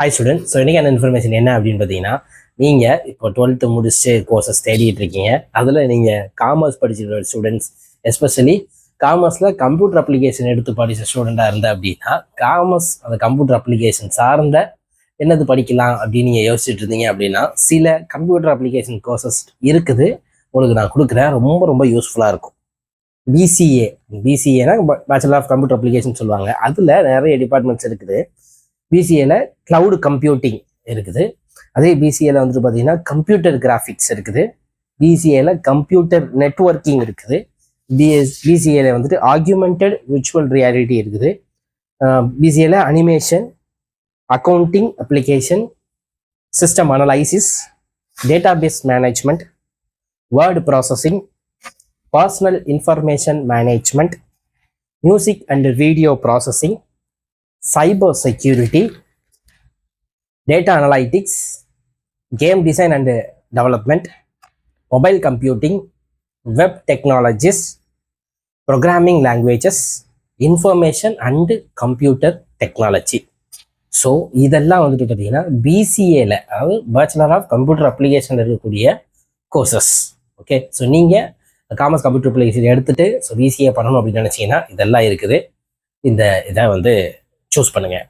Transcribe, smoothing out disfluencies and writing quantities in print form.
Hi student. So இன்றைக்கான information என்ன அப்படின்னு பார்த்தீங்கன்னா, நீங்கள் இப்போ 12th முடிச்சு கோர்சஸ் தேடிட்டு இருக்கீங்க. அதில் நீங்கள் காமர்ஸ் படிச்சிருக்கிற ஸ்டூடெண்ட்ஸ், எஸ்பெஷலி காமர்ஸில் கம்ப்யூட்டர் அப்ளிகேஷன் எடுத்து படித்த ஸ்டூடெண்ட்டாக இருந்தால் அப்படின்னா, காமர்ஸ் அந்த கம்ப்யூட்டர் அப்ளிகேஷன் சார்ந்த என்னது படிக்கலாம் அப்படின்னு நீங்கள் யோசிச்சுட்டு இருந்தீங்க அப்படின்னா, சில கம்ப்யூட்டர் அப்ளிகேஷன் கோர்சஸ் இருக்குது, உங்களுக்கு நான் கொடுக்குறேன். ரொம்ப ரொம்ப யூஸ்ஃபுல்லாக இருக்கும். பிசிஏனா பேச்சுலர் ஆஃப் கம்ப்யூட்டர் அப்ளிகேஷன் சொல்லுவாங்க. அதில் நிறைய டிபார்ட்மெண்ட்ஸ் இருக்குது. பிசிஏல கிளவுட் கம்ப்யூட்டிங் இருக்குது. அதே பிசிஏல வந்துட்டு பார்த்தீங்கன்னா கம்ப்யூட்டர் கிராஃபிக்ஸ் இருக்குது. பிசிஏல கம்ப்யூட்டர் நெட்வொர்க்கிங் இருக்குது. பிசிஏல வந்துட்டு ஆக்யூமெண்டட் விர்ச்சுவல் ரியாலிட்டி இருக்குது. பிசிஏல animation, accounting application, system analysis, database management, word processing, personal information management, music and video processing, cyber security, data analytics, game design and development, mobile computing, web technologies, programming languages, information and computer technology. So இதெல்லாம் வந்துட்டு பார்த்தீங்கன்னா பிசிஏல, அதாவது bachelor of computer application இருக்கக்கூடிய courses. Okay, so நீங்கள் commerce computer application எடுத்துகிட்டு so PCA பண்ணணும் அப்படின்னு நினச்சிங்கன்னா இதெல்லாம் இருக்குது. இந்த இதை வந்து சூஸ் பண்ணுங்கள்.